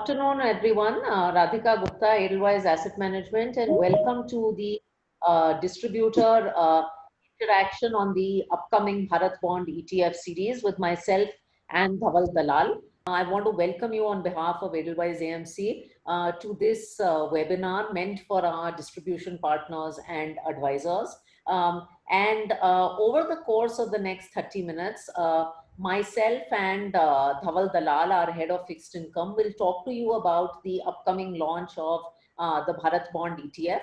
afternoon, everyone. Radhika Gupta, Edelweiss Asset Management, and welcome to the distributor interaction on the upcoming Bharat Bond ETF series with myself and Dhawal Dalal. I want to welcome you on behalf of Edelweiss AMC to this webinar meant for our distribution partners and advisors. Over the course of the next 30 minutes, myself and Dhawal Dalal, our head of fixed income, will talk to you about the upcoming launch of the Bharat Bond ETF,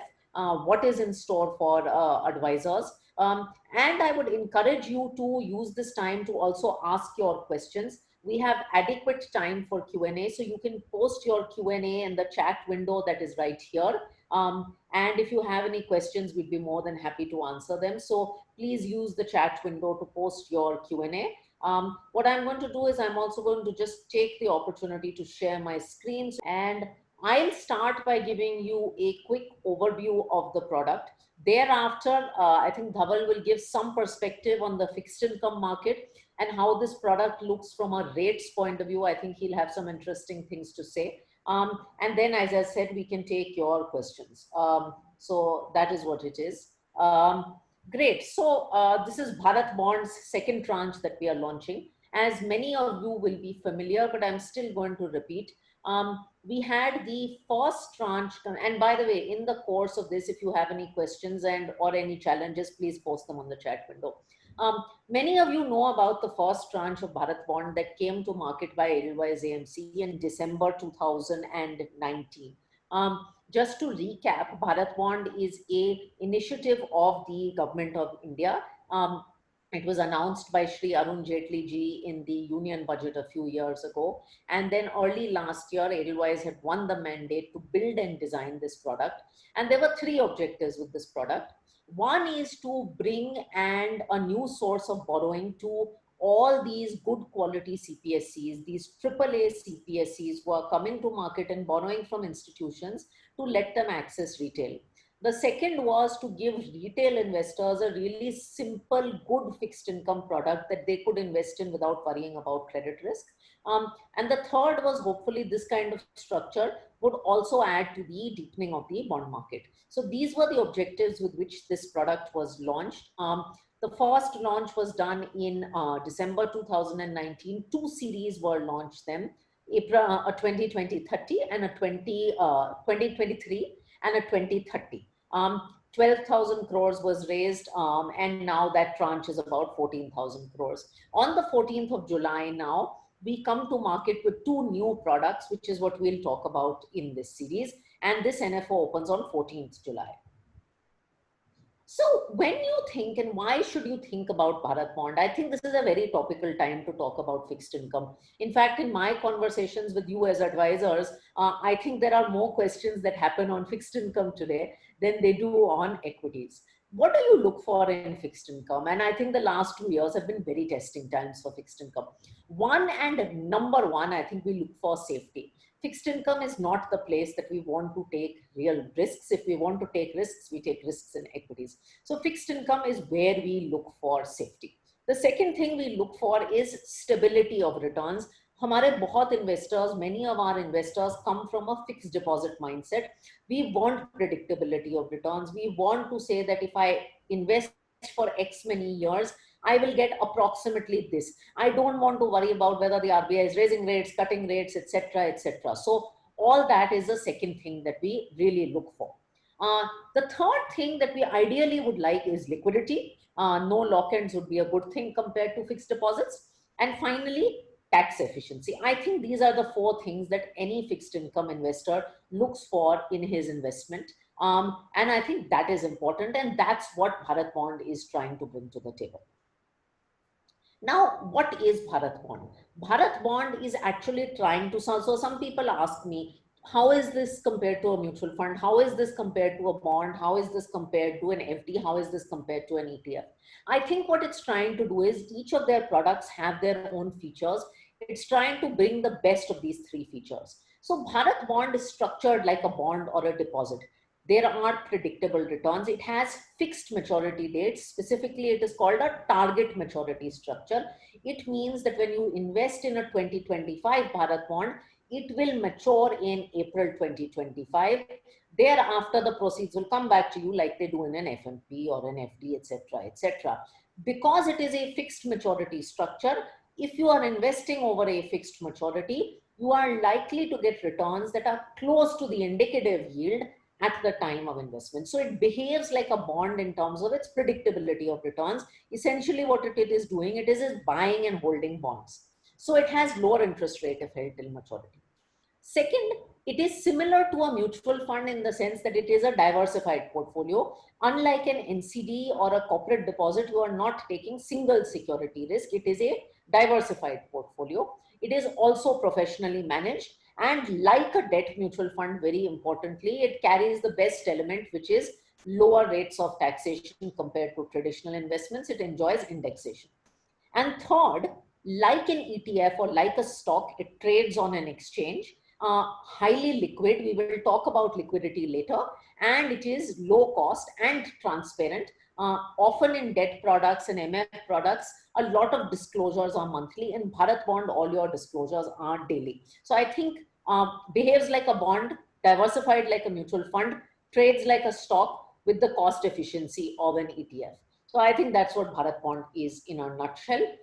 what is in store for advisors. And I would encourage you to use this time to also ask your questions. We have adequate time for Q&A, so you can post your Q&A in the chat window that is right here. And if you have any questions, we'd be more than happy to answer them. So please use the chat window to post your Q&A. What I'm going to do is I'm also going to just take the opportunity to share my screen, and I'll start by giving you a quick overview of the product. Thereafter, I think Dhawal will give some perspective on the fixed income market and how this product looks from a rates point of view. I think he'll have some interesting things to say. And then, as I said, we can take your questions. So that is what it is. Great. So this is Bharat Bond's second tranche that we are launching. As many of you will be familiar, but I'm still going to repeat. We had the first tranche, and by the way, in the course of this, if you have any questions or any challenges, please post them on the chat window. Many of you know about the first tranche of Bharat Bond that came to market by Edelweiss AMC in December 2019. Just to recap, Bharat Bond is an initiative of the government of India. It was announced by Shri Arun Jaitley ji in the Union Budget a few years ago. And then early last year, Edelweiss had won the mandate to build and design this product. And there were three objectives with this product. One is to bring a new source of borrowing to all these good quality CPSCs, these AAA CPSCs who are coming to market and borrowing from institutions to let them access retail. The second was to give retail investors a really simple, good fixed income product that they could invest in without worrying about credit risk. And the third was hopefully this kind of structure would also add to the deepening of the bond market. So these were the objectives with which this product was launched. The first launch was done in December 2019. Two series were launched then, a 2020-30 and a 2023 and a 2030. 12,000 crores was raised, and now that tranche is about 14,000 crores. On the 14th of July now, we come to market with two new products, which is what we'll talk about in this series. And this NFO opens on 14th July. So when you think, and why should you think about Bharat Bond? I think this is a very topical time to talk about fixed income. In fact, in my conversations with you as advisors, I think there are more questions that happen on fixed income today than they do on equities. What do you look for in fixed income? And I think the last 2 years have been very testing times for fixed income. One and number one, I think we look for safety. Fixed income is not the place that we want to take real risks. If we want to take risks, we take risks in equities. So fixed income is where we look for safety. The second thing we look for is stability of returns. Hamare bahut investors, many of our investors come from a fixed deposit mindset. We want predictability of returns. We want to say that if I invest for X many years, I will get approximately this. I don't want to worry about whether the RBI is raising rates, cutting rates, etc., etc. So all that is the second thing that we really look for. The third thing that we ideally would like is liquidity. No lock-ins would be a good thing compared to fixed deposits. And finally, tax efficiency. I think these are the four things that any fixed income investor looks for in his investment. And I think that is important, and that's what Bharat Bond is trying to bring to the table. Now, what is Bharat Bond? Bharat Bond is actually trying to, so some people ask me, how is this compared to a mutual fund? How is this compared to a bond? How is this compared to an FD? How is this compared to an ETF? I think what it's trying to do is each of their products have their own features. It's trying to bring the best of these three features. So Bharat Bond is structured like a bond or a deposit. There are predictable returns. It has fixed maturity dates. Specifically, it is called a target maturity structure. It means that when you invest in a 2025 Bharat Bond, It will mature in April 2025. Thereafter, the proceeds will come back to you like they do in an FMP or an FD, etc., etc. Because it is a fixed maturity structure, if you are investing over a fixed maturity, you are likely to get returns that are close to the indicative yield at the time of investment. So it behaves like a bond in terms of its predictability of returns. Essentially what it is doing, it is buying and holding bonds. So it has lower interest rate if held till maturity. Second, it is similar to a mutual fund in the sense that it is a diversified portfolio. Unlike an NCD or a corporate deposit, you are not taking single security risk. It is a diversified portfolio. It is also professionally managed. And like a debt mutual fund, very importantly, it carries the best element, which is lower rates of taxation compared to traditional investments. It enjoys indexation. And third, like an ETF or like a stock, it trades on an exchange, highly liquid. We will talk about liquidity later. And it is low cost and transparent. Often in debt products and MF products, a lot of disclosures are monthly. In Bharat Bond, all your disclosures are daily. So I think behaves like a bond, diversified like a mutual fund, trades like a stock with the cost efficiency of an ETF. So I think that's what Bharat Bond is in a nutshell.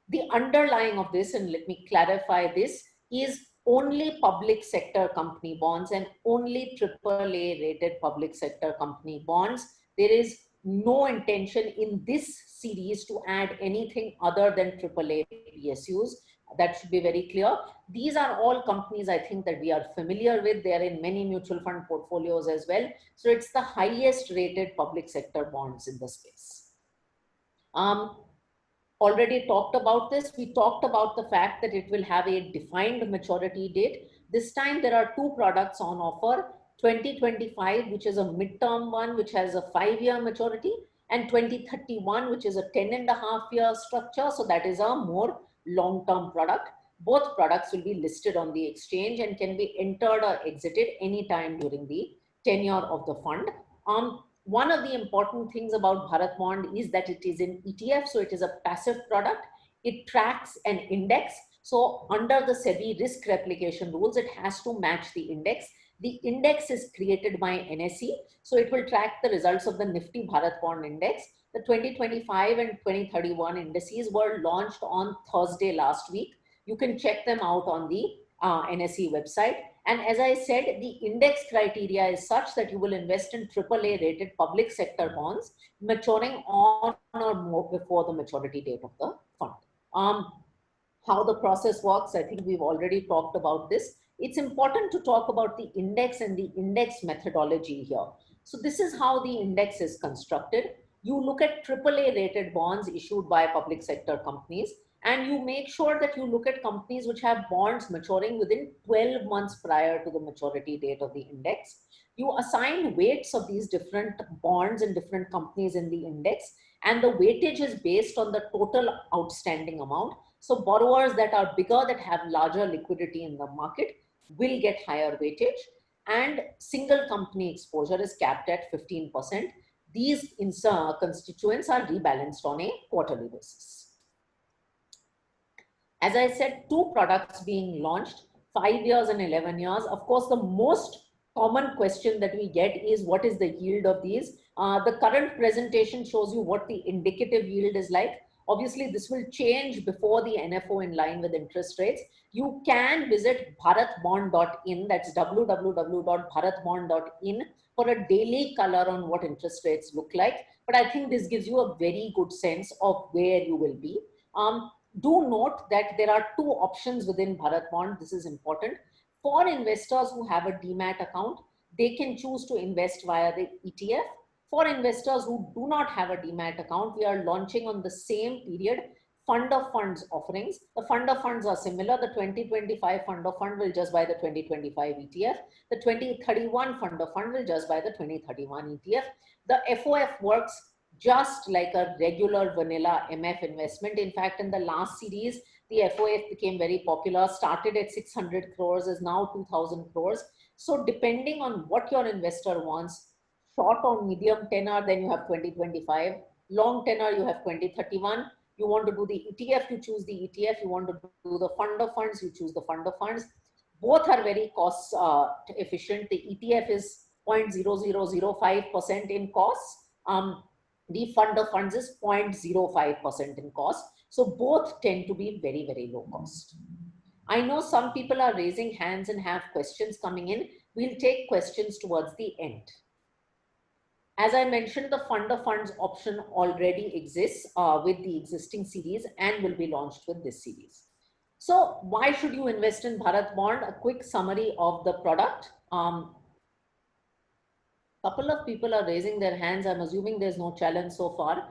The underlying of this, and let me clarify this, is only public sector company bonds and only AAA rated public sector company bonds. There is no intention in this series to add anything other than AAA PSUs. That should be very clear. These are all companies I think that we are familiar with. They are in many mutual fund portfolios as well. So it's the highest rated public sector bonds in the space. Already talked about this. We talked about the fact that it will have a defined maturity date. This time there are two products on offer, 2025, which is a midterm one, which has a 5-year maturity, and 2031, which is a 10.5-year structure. So that is a more long-term product. Both products will be listed on the exchange and can be entered or exited anytime during the tenure of the fund. One of the important things about Bharat Bond is that it is an ETF, so it is a passive product. It tracks an index. So under the SEBI risk replication rules, it has to match the index. The index is created by NSE, so it will track the results of the Nifty Bharat Bond Index. The 2025 and 2031 indices were launched on Thursday last week. You can check them out on the NSE website. And as I said, the index criteria is such that you will invest in AAA rated public sector bonds maturing on or more before the maturity date of the fund. How the process works, I think we've already talked about this. It's important to talk about the index and the index methodology here. So this is how the index is constructed. You look at AAA rated bonds issued by public sector companies, and you make sure that you look at companies which have bonds maturing within 12 months prior to the maturity date of the index. You assign weights of these different bonds and different companies in the index, and the weightage is based on the total outstanding amount. So borrowers that are bigger, that have larger liquidity in the market, will get higher weightage, and single company exposure is capped at 15%. These constituents are rebalanced on a quarterly basis. As I said, two products being launched, 5 years and 11 years. Of course, the most common question that we get is what is the yield of these? The current presentation shows you what the indicative yield is like. Obviously, this will change before the NFO in line with interest rates. You can visit bharatbond.in, that's www.bharatbond.in, for a daily color on what interest rates look like. But I think this gives you a very good sense of where you will be. Do note that there are two options within Bharat Bond. This is important. For investors who have a demat account, they can choose to invest via the ETF. For investors who do not have a demat account, we are launching on the same period fund of funds offerings. The fund of funds are similar. The 2025 fund of fund will just buy the 2025 ETF. The 2031 fund of fund will just buy the 2031 ETF. The FOF works just like a regular vanilla MF investment. In fact, in the last series, the FOF became very popular, started at 600 crores, is now 2000 crores. So depending on what your investor wants, short or medium tenor, then you have 2025, long tenor, you have 2031. You want to do the ETF, you choose the ETF. You want to do the fund of funds, you choose the fund of funds. Both are very cost efficient. The ETF is 0.0005% in cost. The fund of funds is 0.05% in cost. So both tend to be very, very low cost. I know some people are raising hands and have questions coming in. We'll take questions towards the end. As I mentioned, the fund of funds option already exists with the existing series and will be launched with this series. So why should you invest in Bharat Bond? A quick summary of the product. Couple of people are raising their hands. I'm assuming there's no challenge so far.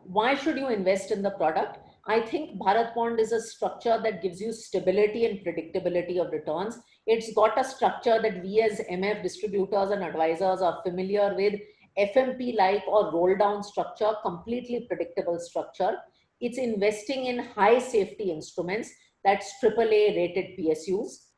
Why should you invest in the product? I think Bharat Bond is a structure that gives you stability and predictability of returns. It's got a structure that we as MF distributors and advisors are familiar with, FMP-like or roll-down structure, completely predictable structure. It's investing in high safety instruments, that's AAA rated PSUs.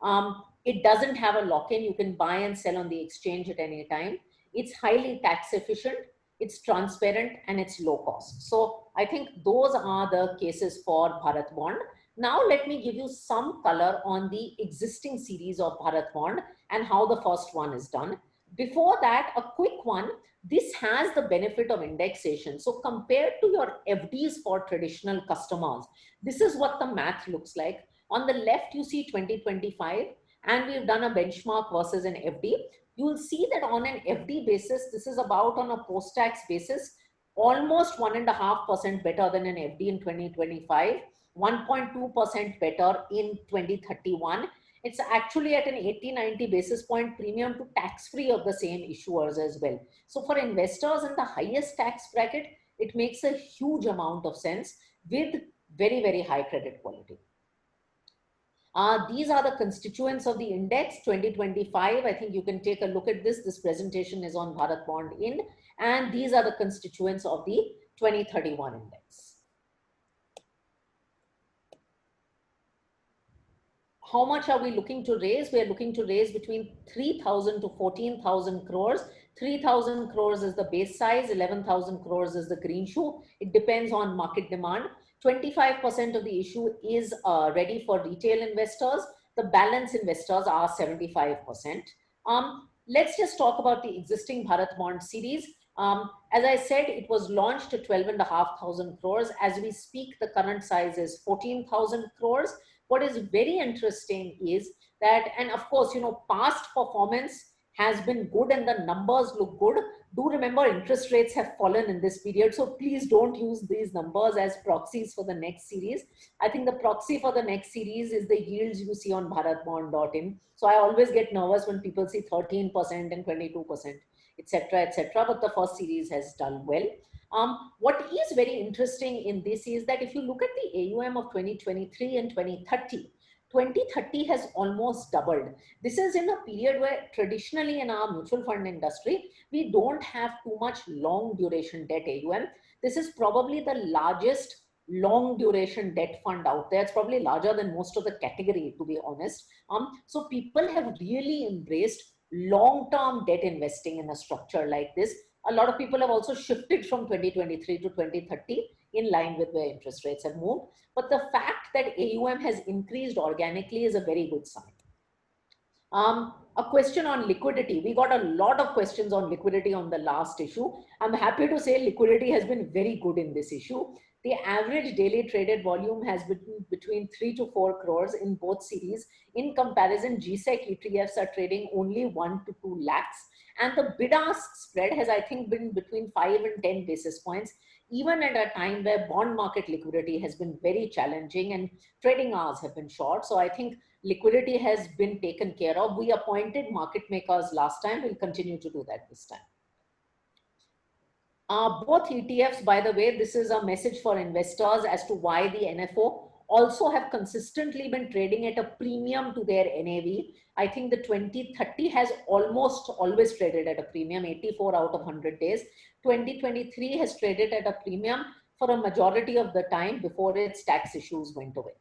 It doesn't have a lock-in. You can buy and sell on the exchange at any time. It's highly tax efficient, it's transparent, and it's low cost. So I think those are the cases for Bharat Bond. Now let me give you some color on the existing series of Bharat Bond and how the first one is done. Before that, a quick one. This has the benefit of indexation. So compared to your FDs for traditional customers, this is what the math looks like. On the left, you see 2025, and we've done a benchmark versus an FD. You will see that on an FD basis, this is about, on a post-tax basis, almost 1.5% better than an FD in 2025, 1.2% better in 2031. It's actually at an 80-90 basis point premium to tax-free of the same issuers as well. So for investors in the highest tax bracket, it makes a huge amount of sense with very, very high credit quality. These are the constituents of the index 2025. I think you can take a look at this. This presentation is on Bharat Bond In, and these are the constituents of the 2031 index. How much are we looking to raise? We are looking to raise between 3,000 to 14,000 crores. 3,000 crores is the base size, 11,000 crores is the green shoe. It depends on market demand. 25% of the issue is ready for retail investors. The balance investors are 75%. Let's just talk about the existing Bharat Bond series. As I said, it was launched at 12,500 crores. As we speak, the current size is 14,000 crores. What is very interesting is that, and of course, past performance has been good and the numbers look good. Do remember, interest rates have fallen in this period. So please don't use these numbers as proxies for the next series. I think the proxy for the next series is the yields you see on bharatbond.in. So I always get nervous when people see 13% and 22%, etc., etc. But the first series has done well. What is very interesting in this is that if you look at the AUM of 2023 and 2030, 2030 has almost doubled. This is in a period where traditionally in our mutual fund industry, we don't have too much long duration debt AUM. This is probably the largest long duration debt fund out there. It's probably larger than most of the category, to be honest. So people have really embraced long-term debt investing in a structure like this. A lot of people have also shifted from 2023 to 2030 in line with where interest rates have moved. But the fact that AUM has increased organically is a very good sign. A question on liquidity. We got a lot of questions on liquidity on the last issue. I'm happy to say liquidity has been very good in this issue. The average daily traded volume has been between 3 to 4 crores in both series. In comparison, GSEC ETFs are trading only 1 to 2 lakhs. And the bid-ask spread has, I think, been between 5 and 10 basis points, even at a time where bond market liquidity has been very challenging and trading hours have been short. So I think liquidity has been taken care of. We appointed market makers last time. We'll continue to do that this time. Both ETFs, by the way, this is a message for investors as to why the NFO also have consistently been trading at a premium to their NAV. I think the 2030 has almost always traded at a premium, 84 out of 100 days. 2023 has traded at a premium for a majority of the time before its tax issues went away.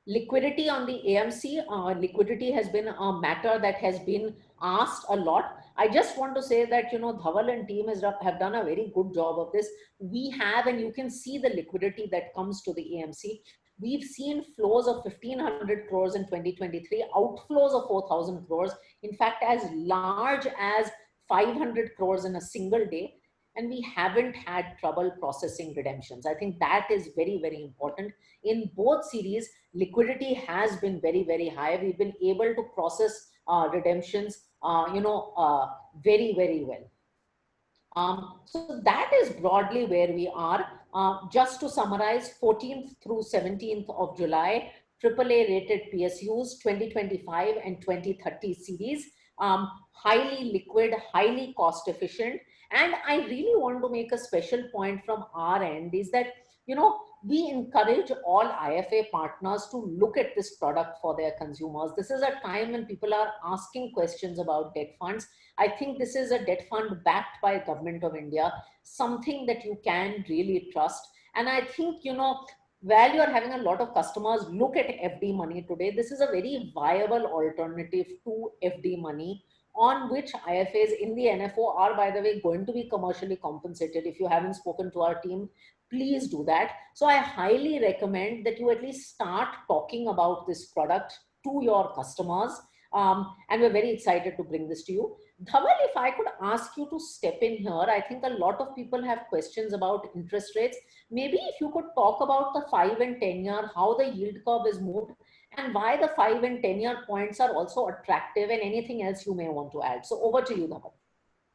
Liquidity on the AMC, liquidity has been a matter that has been asked a lot. I just want to say that, Dhawal and team have done a very good job of this. We have, and you can see the liquidity that comes to the AMC. We've seen flows of 1,500 crores in 2023, outflows of 4,000 crores, in fact, as large as 500 crores in a single day. And we haven't had trouble processing redemptions. I think that is very, very important. In both series, liquidity has been very, very high. We've been able to process redemptions, very, very well. So that is broadly where we are. Just to summarize, 14th through 17th of July, AAA rated PSUs 2025 and 2030 series, highly liquid, highly cost efficient. And I really want to make a special point from our end is that, we encourage all IFA partners to look at this product for their consumers. This is a time when people are asking questions about debt funds. I think this is a debt fund backed by Government of India, something that you can really trust. And I think, while you're having a lot of customers look at FD money today, this is a very viable alternative to FD money, on which IFAs in the NFO are, by the way, going to be commercially compensated. If you haven't spoken to our team, please do that. So I highly recommend that you at least start talking about this product to your customers. And we're very excited to bring this to you. Dhawal, if I could ask you to step in here, I think a lot of people have questions about interest rates. Maybe if you could talk about the 5 and 10 year, how the yield curve is moved, and why the 5 and 10 year points are also attractive, and anything else you may want to add. So over to you, Dhawal.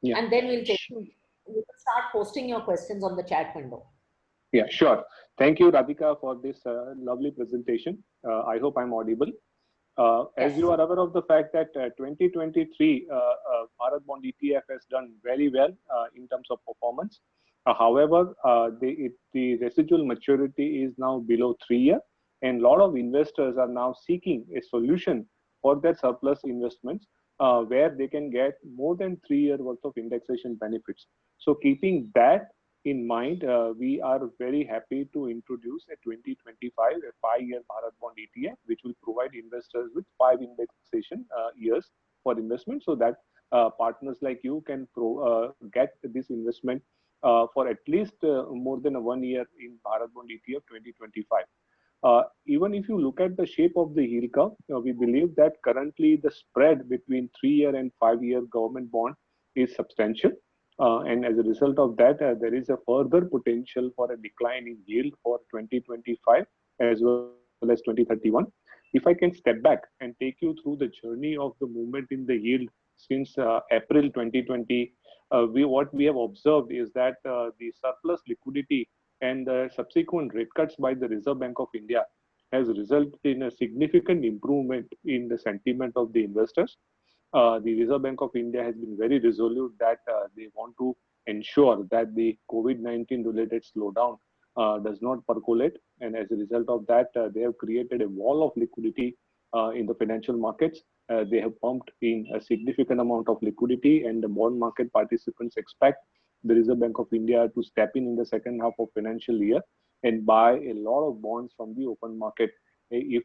Yeah. And then we'll start posting your questions on the chat window. Yeah, sure. Thank you, Radhika, for this lovely presentation. I hope I'm audible. As you are aware of the fact that 2023 Bharat Bond ETF has done very well in terms of performance. However, the residual maturity is now below 3 years, and a lot of investors are now seeking a solution for their surplus investments where they can get more than 3 years worth of indexation benefits. So keeping that in mind, we are very happy to introduce a 2025, a 5-year Bharat Bond ETF, which will provide investors with 5 indexation years for investment, so that partners like you can get this investment for at least more than 1 year in Bharat Bond ETF 2025. Even if you look at the shape of the yield curve, we believe that currently the spread between 3-year and 5-year government bond is substantial. And as a result of that, there is a further potential for a decline in yield for 2025 as well as 2031. If I can step back and take you through the journey of the movement in the yield since April 2020, what we have observed is that the surplus liquidity and the subsequent rate cuts by the Reserve Bank of India has resulted in a significant improvement in the sentiment of the investors. The Reserve Bank of India has been very resolute that they want to ensure that the COVID-19 related slowdown does not percolate. And as a result of that, they have created a wall of liquidity in the financial markets. They have pumped in a significant amount of liquidity, and the bond market participants expect the Reserve Bank of India to step in the second half of financial year and buy a lot of bonds from the open market if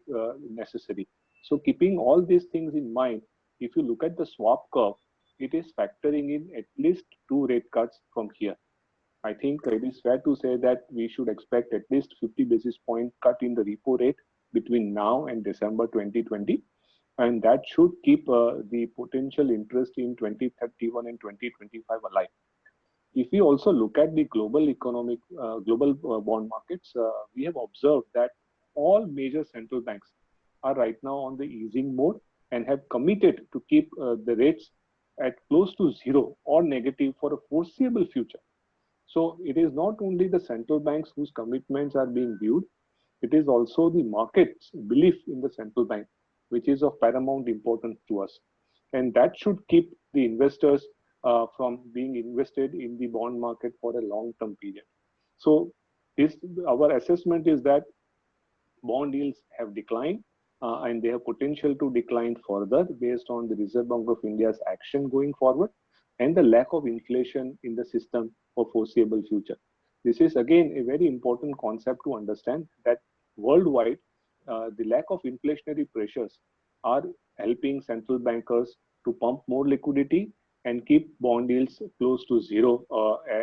necessary. So keeping all these things in mind, if you look at the swap curve, it is factoring in at least 2 rate cuts from here. I think it is fair to say that we should expect at least 50 basis point cut in the repo rate between now and December 2020. And that should keep the potential interest in 2031 and 2025 alive. If we also look at the global bond markets, we have observed that all major central banks are right now on the easing mode and have committed to keep the rates at close to zero or negative for a foreseeable future. So it is not only the central banks whose commitments are being viewed, it is also the market's belief in the central bank, which is of paramount importance to us. And that should keep the investors from being invested in the bond market for a long-term period. So our assessment is that bond yields have declined and they have potential to decline further based on the Reserve Bank of India's action going forward and the lack of inflation in the system for foreseeable future. This is again a very important concept to understand, that worldwide the lack of inflationary pressures are helping central bankers to pump more liquidity and keep bond yields close to zero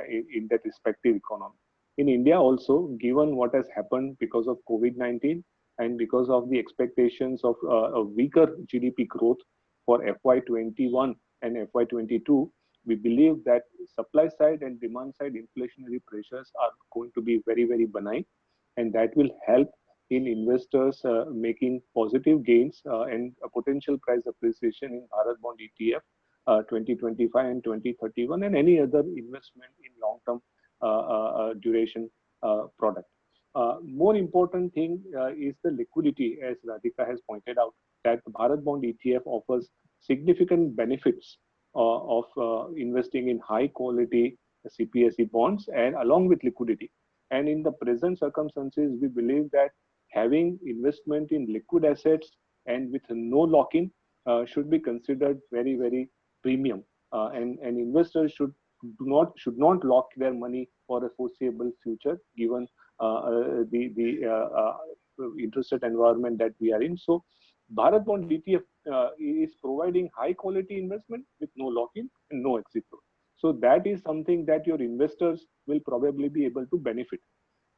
in that respective economy. In India also, given what has happened because of COVID-19, and because of the expectations of a weaker GDP growth for FY21 and FY22, we believe that supply side and demand side inflationary pressures are going to be very, very benign, and that will help in investors making positive gains and a potential price appreciation in Bharat Bond ETF 2025 and 2031 and any other investment in long-term duration product. More important thing is the liquidity, as Radhika has pointed out, that Bharat Bond ETF offers significant benefits of investing in high quality CPSE bonds and along with liquidity. And in the present circumstances, we believe that having investment in liquid assets and with no lock-in should be considered very, very premium. And investors should not lock their money for a foreseeable future, given the interest rate environment that we are in. So Bharat Bond ETF is providing high quality investment with no lock-in and no exit load. So that is something that your investors will probably be able to benefit.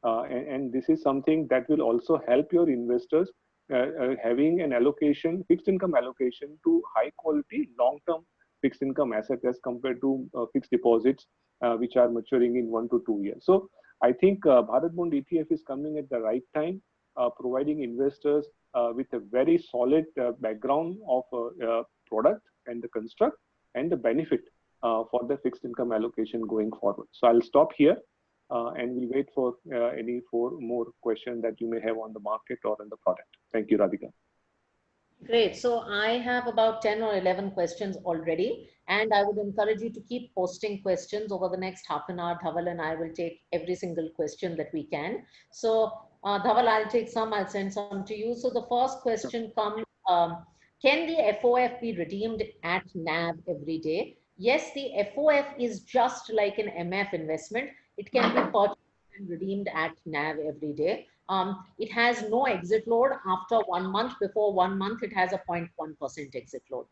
And this is something that will also help your investors having an allocation, fixed income allocation to high quality long-term fixed income assets as compared to fixed deposits which are maturing in 1 to 2 years. So I think Bharat Bond ETF is coming at the right time, providing investors with a very solid background of product and the construct and the benefit for the fixed income allocation going forward. So I'll stop here and we'll wait for any more questions that you may have on the market or on the product. Thank you, Radhika. Great. So I have about 10 or 11 questions already, and I would encourage you to keep posting questions over the next half an hour. Dhawal and I will take every single question that we can. So Dhawal, I'll take some, I'll send some to you. So the first question comes, can the FOF be redeemed at NAV every day? Yes, the FOF is just like an MF investment. It can be purchased and redeemed at NAV every day. It has no exit load after 1 month. Before 1 month, it has a 0.1% exit load.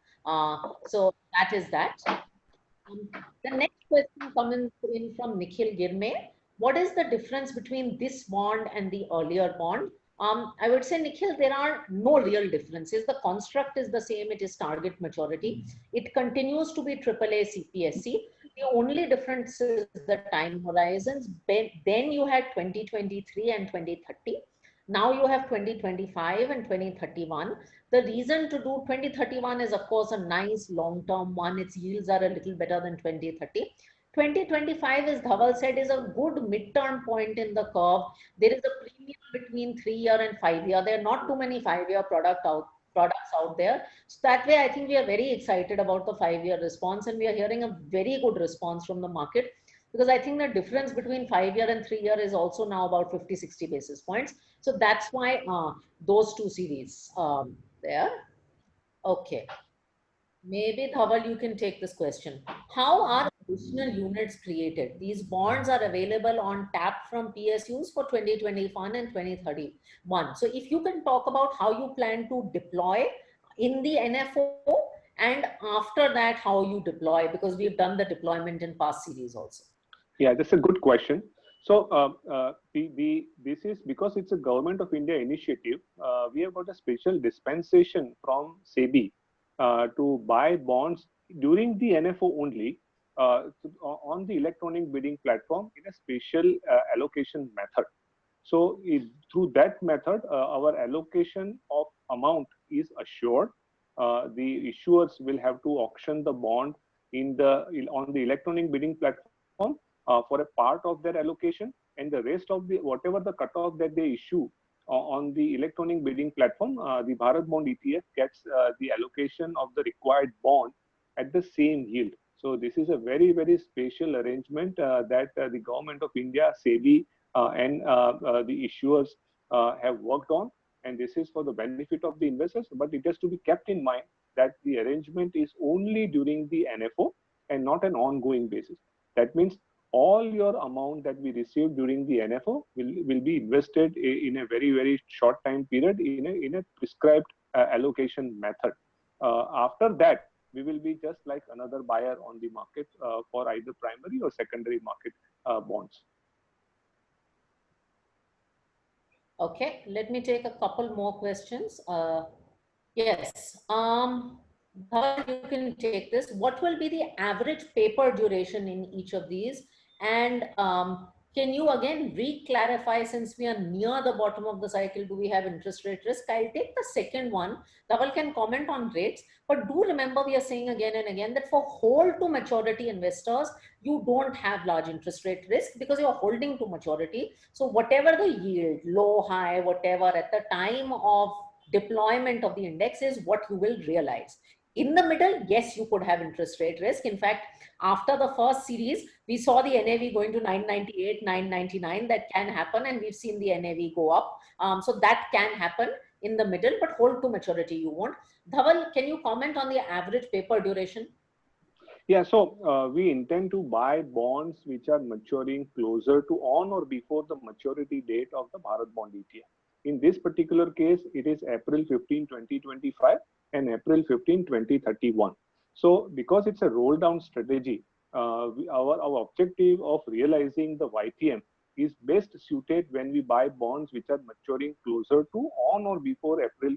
So that is that. The next question coming in from Nikhil Girme. What is the difference between this bond and the earlier bond? I would say, Nikhil, there are no real differences. The construct is the same. It is target maturity. It continues to be AAA CPSC. The only difference is the time horizons. Then you had 2023 and 2030. Now you have 2025 and 2031. The reason to do 2031 is, of course, a nice long-term one. Its yields are a little better than 2030. 2025, as Dhawal said, is a good midterm point in the curve. There is a premium between 3-year and 5-year. There are not too many 5-year products out there. So that way, I think we are very excited about the 5-year response, and we are hearing a very good response from the market, because I think the difference between 5-year and 3-year is also now about 50-60 basis points. So that's why those two series there. Okay. Maybe Dhawal, you can take this question. How are additional units created? These bonds are available on tap from PSUs for 2021 and 2031. So if you can talk about how you plan to deploy in the NFO, and after that, how you deploy, because we've done the deployment in past series also. Yeah, that's a good question. So this is because it's a Government of India initiative. We have got a special dispensation from SEBI to buy bonds during the NFO only on the electronic bidding platform in a special allocation method. So through that method, our allocation of amount is assured. The issuers will have to auction the bond on the electronic bidding platform for a part of their allocation, and the rest of whatever the cutoff that they issue on the electronic bidding platform, the Bharat Bond ETF gets the allocation of the required bond at the same yield. So this is a very, very special arrangement that the Government of India, SEBI, and the issuers have worked on, and this is for the benefit of the investors. But it has to be kept in mind that the arrangement is only during the NFO and not an ongoing basis. That means all your amount that we receive during the NFO will be invested in a very, very short time period in a prescribed allocation method. After that, we will be just like another buyer on the market for either primary or secondary market bonds. Okay, let me take a couple more questions. Yes. Dhawal, you can take this. What will be the average paper duration in each of these? And can you again re-clarify, since we are near the bottom of the cycle, do we have interest rate risk? I'll take the second one. Dhawal can comment on rates, but do remember we are saying again and again that for hold to maturity investors, you don't have large interest rate risk because you're holding to maturity. So whatever the yield, low, high, whatever, at the time of deployment of the index is what you will realize. In the middle, yes, you could have interest rate risk. In fact, after the first series, we saw the NAV going to 998, 999. That can happen, and we've seen the NAV go up. So that can happen in the middle, but hold to maturity you won't. Dhawal, can you comment on the average paper duration? Yeah, so we intend to buy bonds which are maturing closer to on or before the maturity date of the Bharat Bond ETF. In this particular case, it is April 15, 2025 and April 15, 2031. So because it's a roll down strategy, our objective of realizing the YTM is best suited when we buy bonds which are maturing closer to on or before April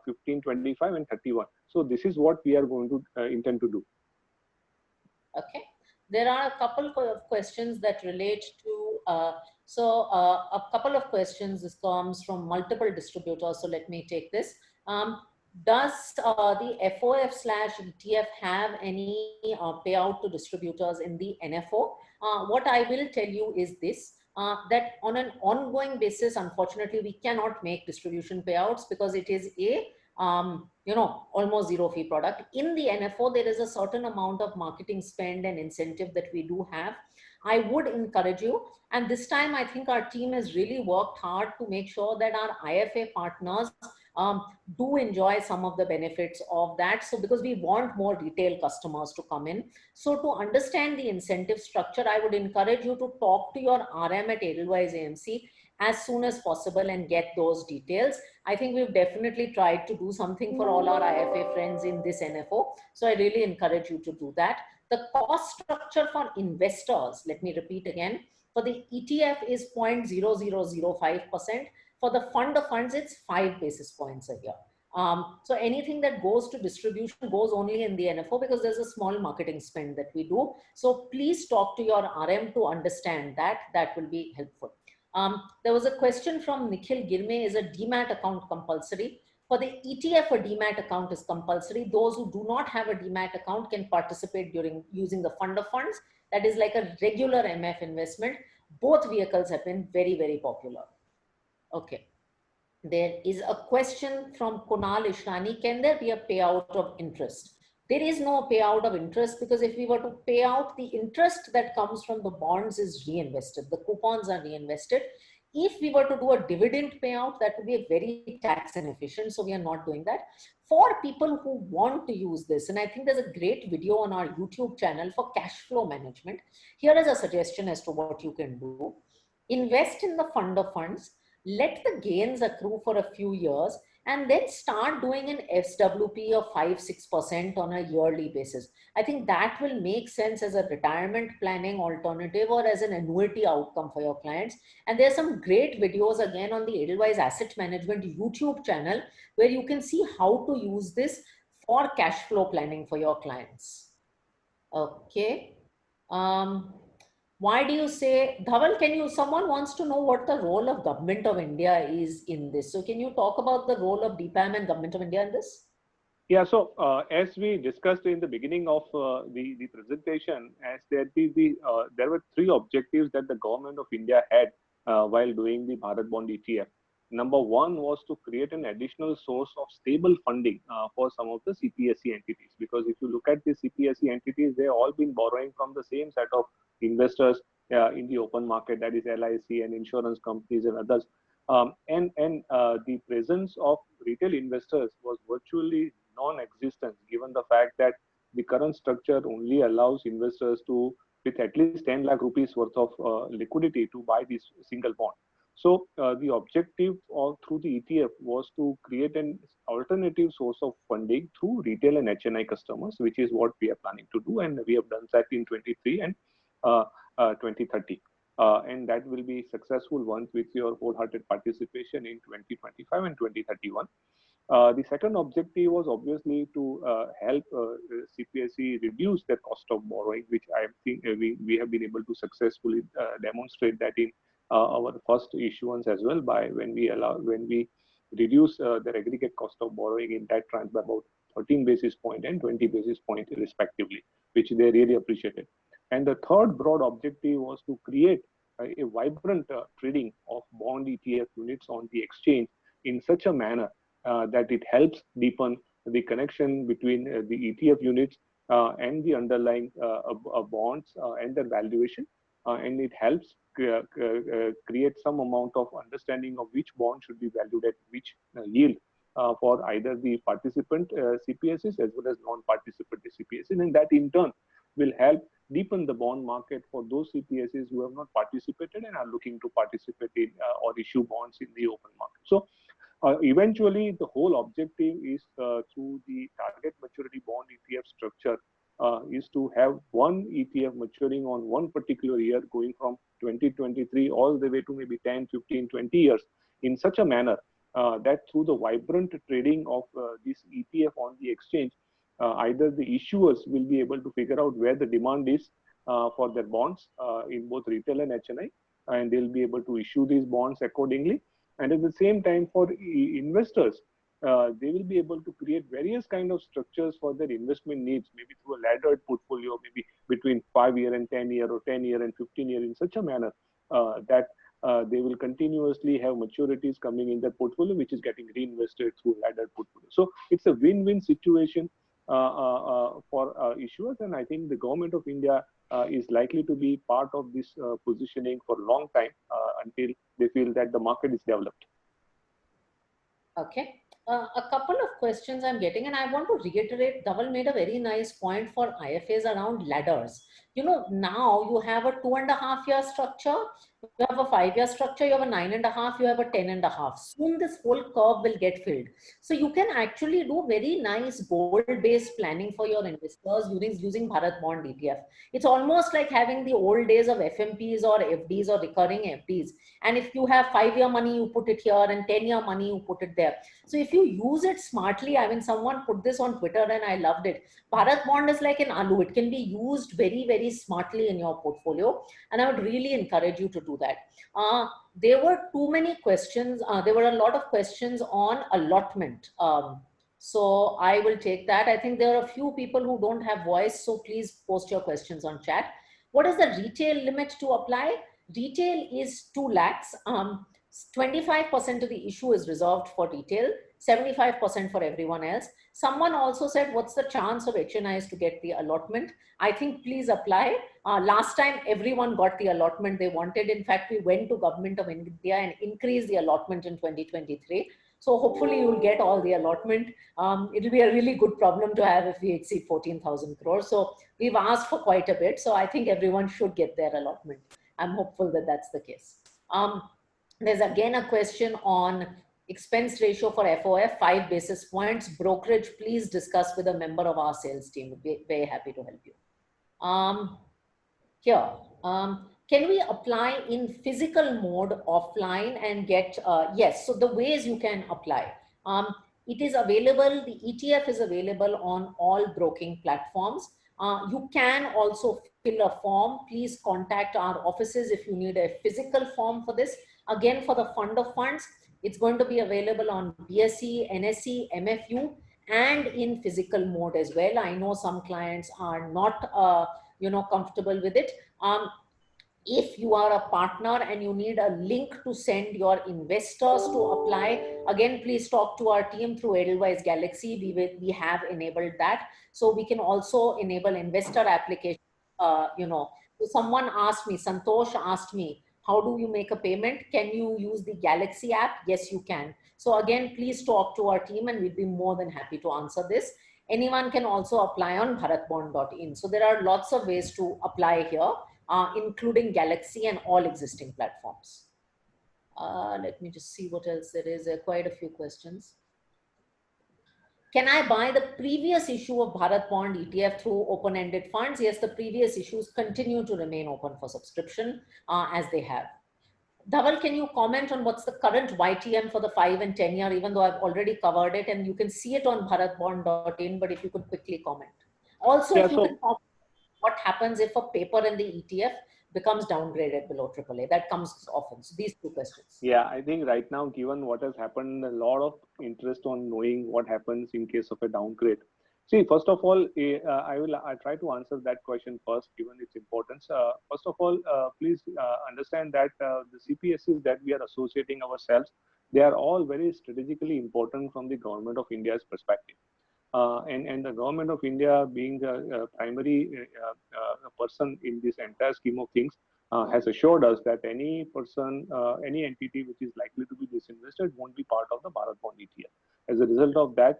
15, 25 and 31. So this is what we are going to intend to do. Okay. There are a couple of questions that relate to, a couple of questions. This comes from multiple distributors. So let me take this. Does the FOF slash ETF have any payout to distributors in the NFO? What I will tell you is this, that on an ongoing basis, unfortunately, we cannot make distribution payouts because it is a almost zero fee product. In the NFO, there is a certain amount of marketing spend and incentive that we do have. I would encourage you, and this time I think our team has really worked hard to make sure that our IFA partners do enjoy some of the benefits of that. So because we want more retail customers to come in. So to understand the incentive structure, I would encourage you to talk to your RM at Edelweiss AMC as soon as possible and get those details. I think we've definitely tried to do something for all our IFA friends in this NFO. So I really encourage you to do that. The cost structure for investors, let me repeat again, for the ETF is 0.0005%. For the fund of funds, it's 5 basis points a year. So anything that goes to distribution goes only in the NFO because there's a small marketing spend that we do. So please talk to your RM to understand that. That will be helpful. There was a question from Nikhil Girme, is a demat account compulsory? For the ETF, a demat account is compulsory. Those who do not have a demat account can participate during using the fund of funds. That is like a regular MF investment. Both vehicles have been very, very popular. Okay. There is a question from Kunal Ishrani. Can there be a payout of interest? There is no payout of interest because if we were to pay out, the interest that comes from the bonds is reinvested. The coupons are reinvested. If we were to do a dividend payout, that would be very tax inefficient. So we are not doing that. For people who want to use this, and I think there's a great video on our YouTube channel for cash flow management. Here is a suggestion as to what you can do. Invest in the fund of funds, let the gains accrue for a few years, and then start doing an SWP of 5-6% on a yearly basis. I think that will make sense as a retirement planning alternative or as an annuity outcome for your clients. And there's some great videos again on the Edelweiss Asset Management YouTube channel where you can see how to use this for cash flow planning for your clients. Okay. Why do you say, Dhawal, someone wants to know what the role of Government of India is in this. So can you talk about the role of DPAM and Government of India in this? Yeah, so as we discussed in the beginning of the presentation, as there were three objectives that the government of India had while doing the Bharat Bond ETF. Number one was to create an additional source of stable funding for some of the CPSE entities. Because if you look at the CPSE entities, they've all been borrowing from the same set of investors in the open market, that is LIC and insurance companies and others. The presence of retail investors was virtually non-existent, given the fact that the current structure only allows investors to, with at least 10 lakh rupees worth of liquidity, to buy this single bond. So the objective through the ETF was to create an alternative source of funding through retail and HNI customers, which is what we are planning to do, and we have done that in 23 and 2030. and that will be successful once with your wholehearted participation in 2025 and 2031. The second objective was obviously to help CPSE reduce their cost of borrowing, which I think we have been able to successfully demonstrate that in our first issuance as well, by when we reduce their aggregate cost of borrowing in that tranche by about 13 basis point and 20 basis point respectively, which they really appreciated. And the third broad objective was to create a vibrant trading of bond ETF units on the exchange in such a manner that it helps deepen the connection between the ETF units and the underlying bonds and their valuation. And it helps create some amount of understanding of which bond should be valued at which yield for either the participant CPSs as well as non-participant CPSs. And that in turn will help deepen the bond market for those CPSs who have not participated and are looking to participate in or issue bonds in the open market. So eventually, the whole objective is through the target maturity bond ETF structure is to have one ETF maturing on one particular year, going from 2023 all the way to maybe 10, 15, 20 years in such a manner that through the vibrant trading of this ETF on the exchange, either the issuers will be able to figure out where the demand is for their bonds in both retail and HNI, and they'll be able to issue these bonds accordingly. And at the same time, for investors, they will be able to create various kind of structures for their investment needs, maybe through a laddered portfolio, maybe between 5-year and 10-year or 10-year and 15-year in such a manner that they will continuously have maturities coming in their portfolio, which is getting reinvested through a laddered portfolio. So it's a win-win situation for issuers. And I think the government of India is likely to be part of this positioning for a long time until they feel that the market is developed. Okay. A couple of questions I'm getting, and I want to reiterate, Dhawal made a very nice point for IFAs around ladders. You know, now you have a 2.5-year structure, you have a 5-year structure, you have a 9.5, you have a 10.5. Soon this whole curve will get filled. So you can actually do very nice goal-based planning for your investors using Bharat Bond ETF. It's almost like having the old days of FMPs or FDs or recurring FDs. And if you have 5-year money, you put it here, and 10-year money, you put it there. So if you use it smartly, I mean, someone put this on Twitter and I loved it. Bharat Bond is like an aloo. It can be used very, very smartly in your portfolio. And I would really encourage you to do that. There were too many questions. There were a lot of questions on allotment. So I will take that. I think there are a few people who don't have voice. So please post your questions on chat. What is the retail limit to apply? Retail is 2 lakhs. 25% of the issue is reserved for retail, 75% for everyone else. Someone also said, what's the chance of HNIs to get the allotment? I think please apply. Last time, everyone got the allotment they wanted. In fact, we went to Government of India and increased the allotment in 2023. So hopefully you'll get all the allotment. It'll be a really good problem to have if we exceed 14,000 crores. So we've asked for quite a bit. So I think everyone should get their allotment. I'm hopeful that that's the case. There's again a question on expense ratio for FOF, 5 basis points. Brokerage, please discuss with a member of our sales team. We'd be very happy to help you. Can we apply in physical mode offline and get, yes, so the ways you can apply. It is available, the ETF is available on all broking platforms. You can also fill a form. Please contact our offices if you need a physical form for this. Again, for the fund of funds, it's going to be available on BSE, NSE, MFU, and in physical mode as well. I know some clients are not, comfortable with it. If you are a partner and you need a link to send your investors to apply, again, please talk to our team through Edelweiss Galaxy. We have enabled that. So we can also enable investor application. So someone asked me, Santosh asked me, how do you make a payment? Can you use the Galaxy app? Yes, you can. So again, please talk to our team and we'll be more than happy to answer this. Anyone can also apply on bharatbond.in. So there are lots of ways to apply here, including Galaxy and all existing platforms. Let me just see what else there is. There are quite a few questions. Can I buy the previous issue of Bharat Bond ETF through open-ended funds? Yes, the previous issues continue to remain open for subscription as they have. Dhawal, can you comment on what's the current YTM for the 5 and 10 year, even though I've already covered it and you can see it on bharatbond.in, but if you could quickly comment. Also, Yeah, if you can so comment what happens if a paper in the ETF becomes downgraded below AAA. That comes often. So these two questions. yeah, I think right now, given what has happened, a lot of interest on knowing what happens in case of a downgrade. See, first of all, I try to answer that question first, given its importance. First of all, please understand that the CPSEs that we are associating ourselves, they are all very strategically important from the government of India's perspective. And the government of India being the primary person in this entire scheme of things has assured us that any person, any entity which is likely to be disinvested won't be part of the Bharat Bond ETF. As a result of that,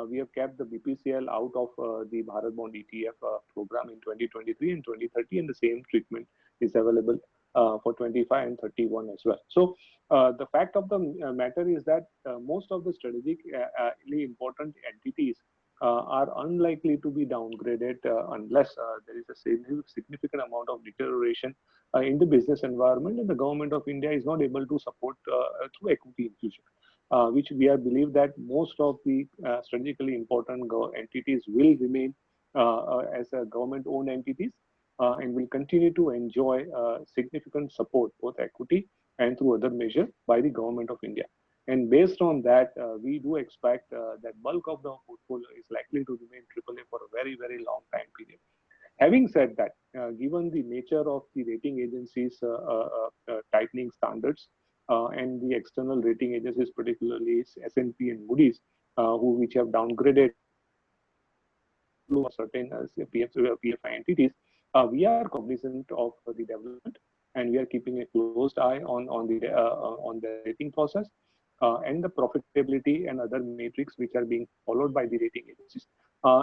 we have kept the BPCL out of the Bharat Bond ETF program in 2023 and 2030, and the same treatment is available for 25 and 31 as well. So the fact of the matter is that most of the strategically important entities are unlikely to be downgraded unless there is a significant amount of deterioration in the business environment, and the government of India is not able to support through equity infusion, which we are believe that most of the strategically important entities will remain as government-owned entities and will continue to enjoy significant support, both equity and through other measures by the government of India. And based on that, we do expect that bulk of the portfolio is likely to remain AAA for a very, very long time period. Having said that, given the nature of the rating agencies tightening standards and the external rating agencies, particularly S&P and Moody's, which have downgraded certain PFI entities, we are cognizant of the development, and we are keeping a close eye on the rating process and the profitability and other metrics which are being followed by the rating agencies.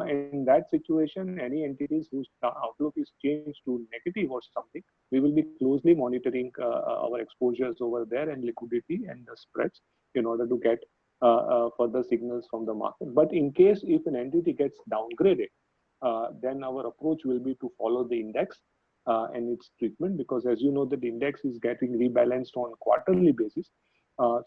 In that situation, any entities whose outlook is changed to negative or something, we will be closely monitoring our exposures over there and liquidity and the spreads in order to get further signals from the market. But in case if an entity gets downgraded, then our approach will be to follow the index and its treatment, because as you know, that the index is getting rebalanced on quarterly basis.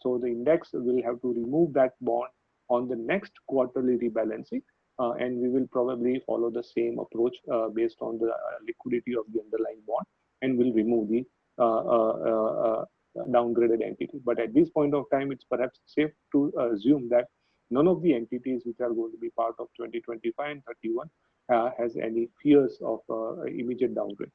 So the index will have to remove that bond on the next quarterly rebalancing, and we will probably follow the same approach based on the liquidity of the underlying bond, and will remove the downgraded entity. But at this point of time, it's perhaps safe to assume that none of the entities which are going to be part of 2025 and 31 has any fears of immediate downgrade.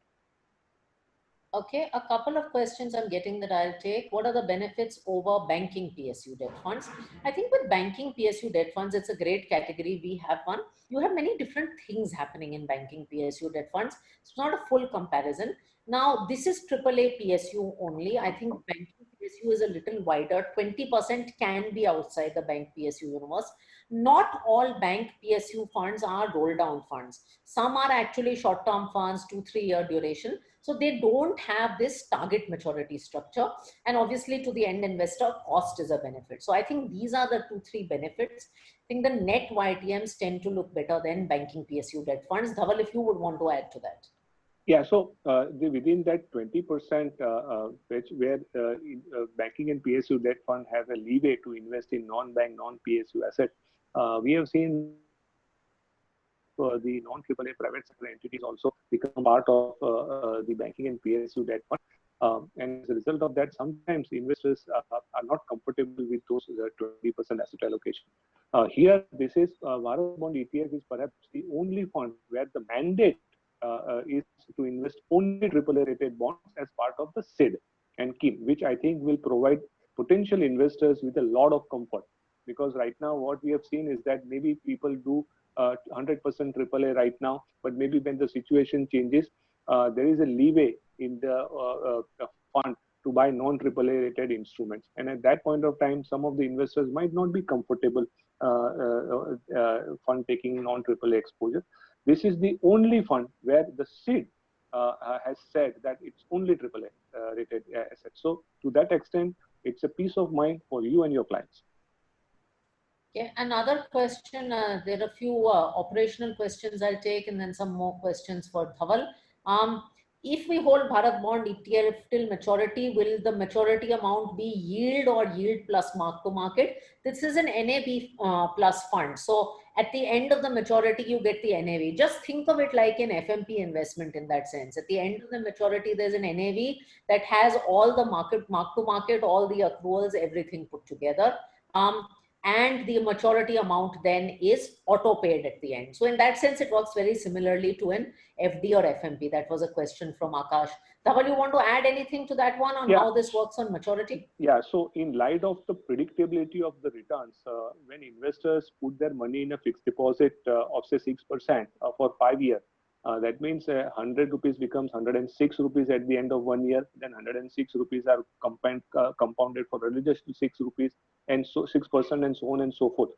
Okay, a couple of questions I'm getting that I'll take. What are the benefits over banking PSU debt funds? I think with banking PSU debt funds, it's a great category. We have one. You have many different things happening in banking PSU debt funds. It's not a full comparison. Now, this is AAA PSU only. I think banking PSU is a little wider. 20% can be outside the bank PSU universe. Not all bank PSU funds are roll down funds. Some are actually short-term funds, 2-3 year duration. So they don't have this target maturity structure. And obviously to the end investor, cost is a benefit. So I think these are the 2-3 benefits. I think the net YTMs tend to look better than banking PSU debt funds. Dhawal, if you would want to add to that. Yeah, so within that 20%, where banking and PSU debt fund have a leeway to invest in non-bank, non-PSU asset, we have seen the non-AAA private sector entities also become part of the banking and PSU debt fund. And as a result of that, sometimes investors are not comfortable with those 20% asset allocation. Here, this is Bharat Bond ETF is perhaps the only fund where the mandate is to invest only AAA rated bonds as part of the SID and KIM, which I think will provide potential investors with a lot of comfort. Because right now, what we have seen is that maybe people do 100% AAA right now, but maybe when the situation changes, there is a leeway in the fund to buy non-AAA rated instruments. And at that point of time, some of the investors might not be comfortable fund taking non-AAA exposure. This is the only fund where the SID has said that it's only AAA rated assets. So to that extent, it's a peace of mind for you and your clients. Okay, another question, there are a few operational questions I'll take and then some more questions for Dhawal. If we hold Bharat Bond ETF till maturity, will the maturity amount be yield or yield plus mark to market? This is an NAV plus fund. So at the end of the maturity, you get the NAV. Just think of it like an FMP investment in that sense. At the end of the maturity, there's an NAV that has all the mark to market, all the accruals, everything put together. And the maturity amount then is auto paid at the end. So in that sense, it works very similarly to an FD or FMP. That was a question from Akash. Dhawal, you want to add anything to that one on how this works on maturity? Yeah, so in light of the predictability of the returns, when investors put their money in a fixed deposit of say 6% for 5 years, that means 100 rupees becomes 106 rupees at the end of 1 year. Then 106 rupees are compounded for religious 6 rupees, and so 6%, and so on and so forth.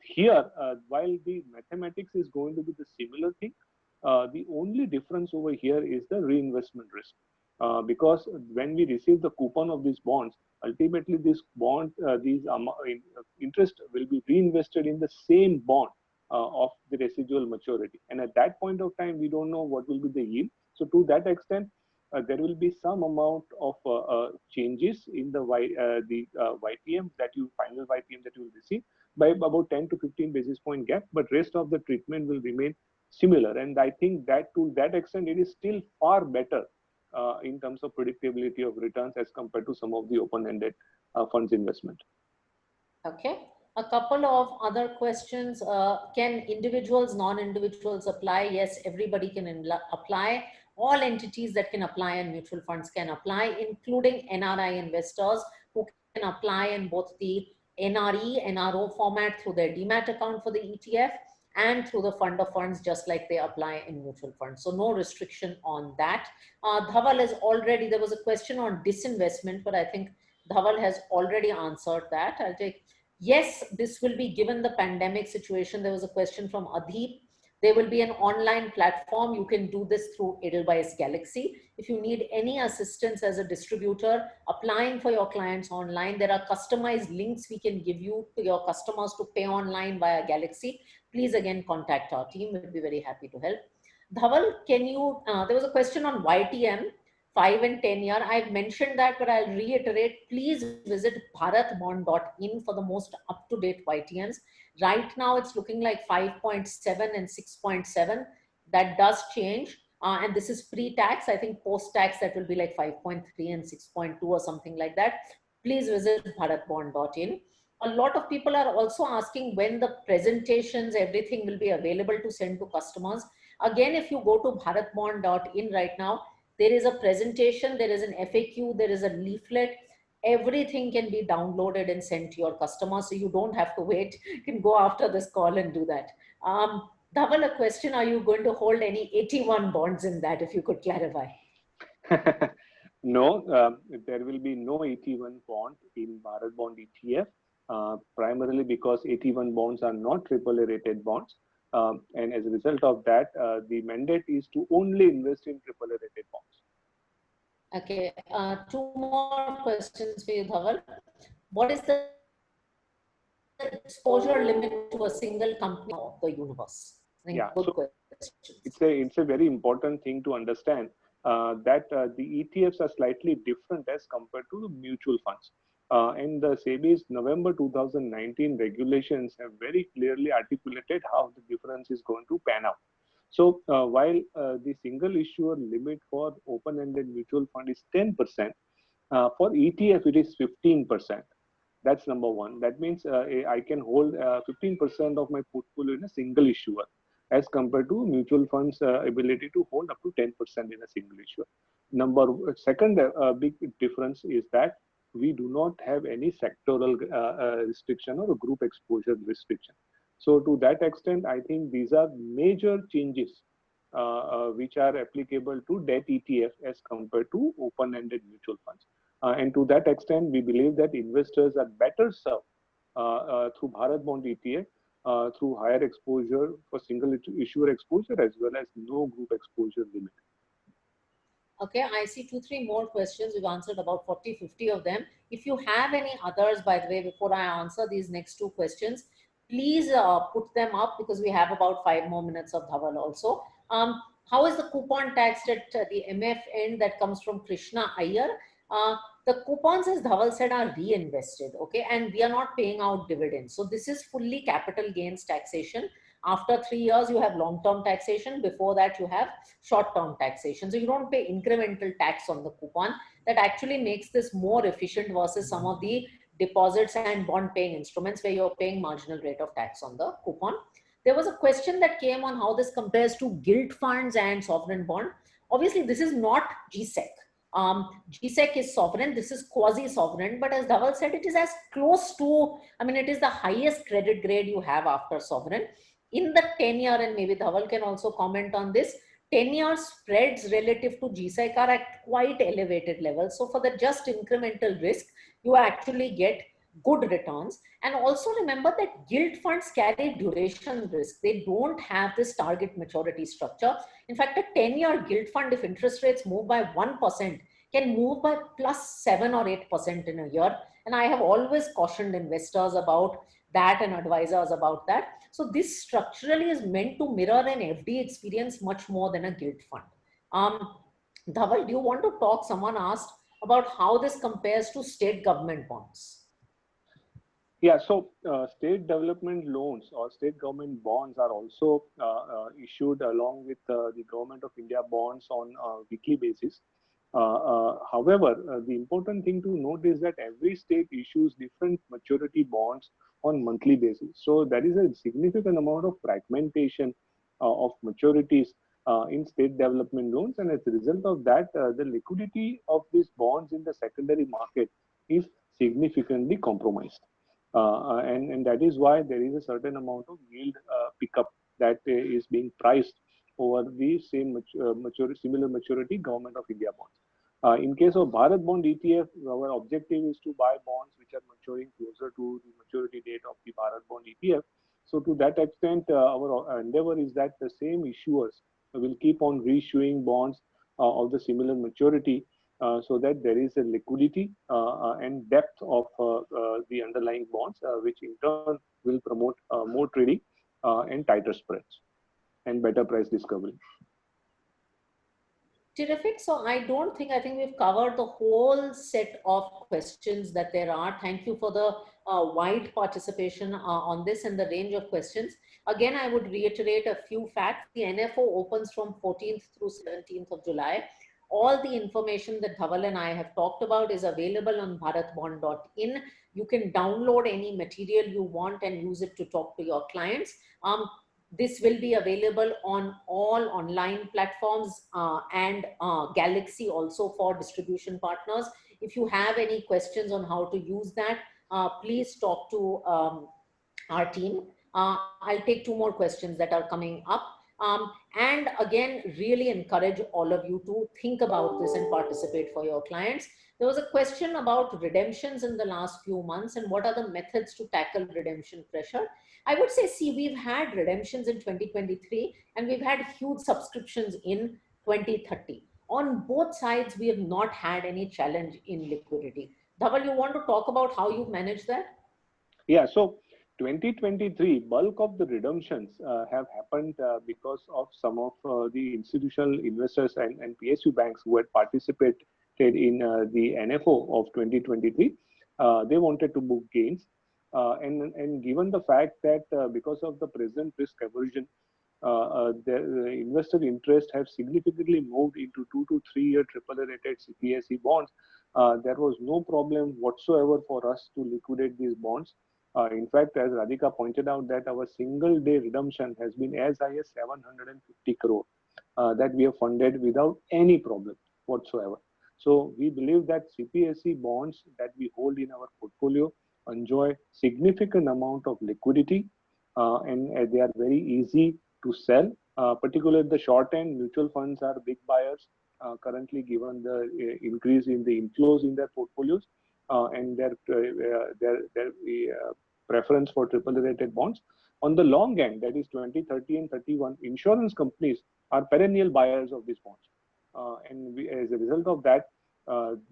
Here, while the mathematics is going to be the similar thing, the only difference over here is the reinvestment risk. Because when we receive the coupon of these bonds, ultimately this bond, interest will be reinvested in the same bond of the residual maturity. And at that point of time, we don't know what will be the yield. So to that extent, there will be some amount of changes in the YPM final YPM that you will receive by about 10 to 15 basis point gap, but rest of the treatment will remain similar. And I think that to that extent, it is still far better in terms of predictability of returns as compared to some of the open-ended funds investment. Okay. A couple of other questions. Can individuals, non-individuals apply? Yes, everybody can apply. All entities that can apply and mutual funds can apply, including NRI investors who can apply in both the NRE, NRO format through their demat account for the ETF and through the fund of funds, just like they apply in mutual funds. So no restriction on that. Dhawal has already, there was a question on disinvestment, but I think Dhawal has already answered that. I'll take, yes, this will be given the pandemic situation. There was a question from Adheep. There will be an online platform. You can do this through Edelweiss Galaxy. If you need any assistance as a distributor, applying for your clients online, there are customized links we can give you to your customers to pay online via Galaxy. Please again contact our team. We'll be very happy to help. Dhawal, can you, there was a question on YTM, 5 and 10 year. I've mentioned that, but I'll reiterate, please visit bharatbond.in for the most up-to-date YTMs. Right now, it's looking like 5.7 and 6.7. That does change. And this is pre-tax. I think post-tax, that will be like 5.3 and 6.2 or something like that. Please visit bharatbond.in. A lot of people are also asking when the presentations, everything will be available to send to customers. Again, if you go to bharatbond.in right now, there is a presentation, there is an FAQ, there is a leaflet. Everything can be downloaded and sent to your customers, so you don't have to wait. You can go after this call and do that. Dhawal, a question, are you going to hold any 81 bonds in that, if you could clarify? No, there will be no 81 bond in Bharat Bond ETF, primarily because 81 bonds are not AAA rated bonds. And as a result of that, the mandate is to only invest in AAA rated bonds. Okay, two more questions for you, Dhawal. What is the exposure limit to a single company of the universe? Yeah, so it's a very important thing to understand that the ETFs are slightly different as compared to the mutual funds. And the SEBI's November 2019 regulations have very clearly articulated how the difference is going to pan out. So while the single issuer limit for open-ended mutual fund is 10%, for ETF it is 15%. That's number one. That means I can hold 15% of my portfolio in a single issuer, as compared to mutual funds' ability to hold up to 10% in a single issuer. Second big difference is that we do not have any sectoral restriction or a group exposure restriction. So to that extent, I think these are major changes which are applicable to debt ETF as compared to open-ended mutual funds. And to that extent, we believe that investors are better served through Bharat Bond ETF, through higher exposure for single issuer exposure, as well as no group exposure limit. Okay, I see 2, 3 more questions. We've answered about 40, 50 of them. If you have any others, by the way, before I answer these next 2 questions, please put them up because we have about 5 more minutes of Dhawal also. How is the coupon taxed at the MF end? That comes from Krishna Iyer. Uh, the coupons, as Dhawal said, are reinvested, okay, and we are not paying out dividends. So this is fully capital gains taxation. After 3 years, you have long-term taxation. Before that, you have short-term taxation. So you don't pay incremental tax on the coupon. That actually makes this more efficient versus some of the deposits and bond paying instruments where you're paying marginal rate of tax on the coupon. There was a question that came on how this compares to gilt funds and sovereign bond. Obviously, this is not GSEC. GSEC is sovereign, this is quasi-sovereign, but as Dhawal said, it is as close to, I mean, it is the highest credit grade you have after sovereign. In the tenure, and maybe Dhawal can also comment on this, tenure spreads relative to GSEC are at quite elevated levels. So for the just incremental risk, you actually get good returns. And also remember that gilt funds carry duration risk. They don't have this target maturity structure. In fact, a 10-year gilt fund, if interest rates move by 1%, can move by plus 7 or 8% in a year. And I have always cautioned investors about that and advisors about that. So this structurally is meant to mirror an FD experience much more than a gilt fund. Dhawal, do you want to talk? Someone asked about how this compares to state government bonds. Yeah, so state development loans or state government bonds are also issued along with the Government of India bonds on a weekly basis. However, the important thing to note is that every state issues different maturity bonds on monthly basis. So there is a significant amount of fragmentation of maturities in state development loans, and as a result of that, the liquidity of these bonds in the secondary market is significantly compromised. And that is why there is a certain amount of yield pickup that is being priced over the same similar maturity Government of India bonds. In case of Bharat Bond ETF, our objective is to buy bonds which are maturing closer to the maturity date of the Bharat Bond ETF. So to that extent, our endeavor is that the same issuers will keep on reissuing bonds of the similar maturity so that there is a liquidity and depth of the underlying bonds, which in turn will promote more trading and tighter spreads and better price discovery. Terrific. So I think we've covered the whole set of questions that there are. Thank you for the wide participation on this and the range of questions. Again, I would reiterate a few facts. The NFO opens from 14th through 17th of July. All the information that Dhawal and I have talked about is available on bharatbond.in. You can download any material you want and use it to talk to your clients. This will be available on all online platforms and Galaxy also for distribution partners. If you have any questions on how to use that, please talk to our team. I'll take 2 more questions that are coming up. And again, really encourage all of you to think about this and participate for your clients. There was a question about redemptions in the last few months and what are the methods to tackle redemption pressure. I would say, see, we've had redemptions in 2023 and we've had huge subscriptions in 2030. On both sides, we have not had any challenge in liquidity. Dhawal, you want to talk about how you manage that? Yeah, so 2023, bulk of the redemptions have happened because of some of the institutional investors and PSU banks who had participated in the NFO of 2023. They wanted to book gains. And given the fact that because of the present risk aversion, the investor interest have significantly moved into 2 to 3 year AAA rated CPSE bonds, there was no problem whatsoever for us to liquidate these bonds. In fact, as Radhika pointed out, that our single day redemption has been as high as 750 crore that we have funded without any problem whatsoever. So we believe that CPSE bonds that we hold in our portfolio enjoy significant amount of liquidity and they are very easy to sell. Particularly the short end, mutual funds are big buyers currently given the increase in the inflows in their portfolios and their preference for AAA rated bonds. On the long end, that is 20, 30 and 31, insurance companies are perennial buyers of these bonds. And as a result of that,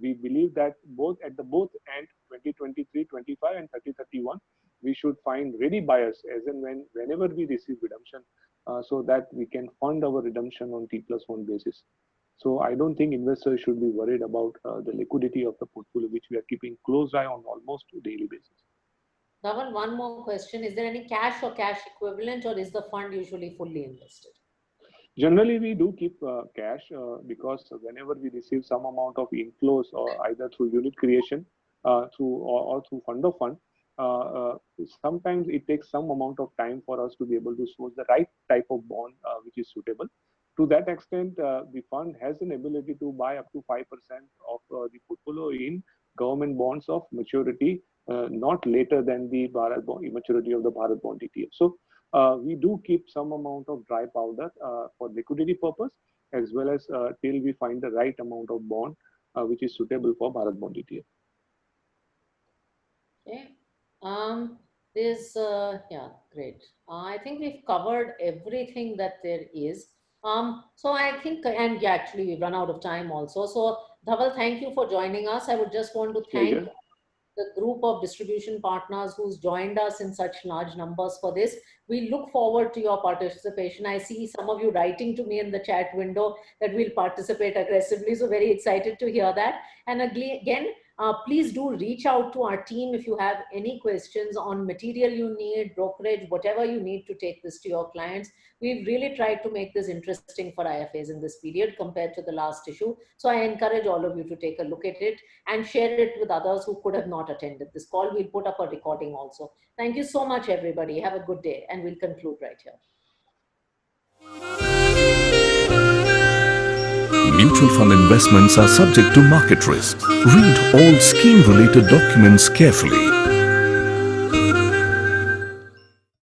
we believe that both end 2023, 25 and 3031, we should find ready buyers as and whenever we receive redemption, so that we can fund our redemption on T+1 basis. So I don't think investors should be worried about the liquidity of the portfolio, which we are keeping close eye on almost daily basis. Dhaval, one more question. Is there any cash or cash equivalent, or is the fund usually fully invested? Generally, we do keep cash because whenever we receive some amount of inflows, or either through unit creation, or through fund of fund, sometimes it takes some amount of time for us to be able to source the right type of bond which is suitable. To that extent, the fund has an ability to buy up to 5% of the portfolio in government bonds of maturity not later than the Bharat bond, maturity of the Bharat Bond ETF. So we do keep some amount of dry powder for liquidity purpose, as well as till we find the right amount of bond which is suitable for Bharat Bond ETF. Okay. Yeah, great. I think we've covered everything that there is. So I think, and yeah, actually we've run out of time also. So Dhaval, thank you for joining us. I would just want to thank Pleasure. the group of distribution partners who's joined us in such large numbers for this. We look forward to your participation. I see some of you writing to me in the chat window that we'll participate aggressively. So very excited to hear that. And again, please do reach out to our team if you have any questions on material you need, brokerage, whatever you need to take this to your clients. We've really tried to make this interesting for IFAs in this period compared to the last issue. So I encourage all of you to take a look at it and share it with others who could have not attended this call. We'll put up a recording also. Thank you so much, everybody. Have a good day, and we'll conclude right here. Mutual fund investments are subject to market risk. Read all scheme-related documents carefully.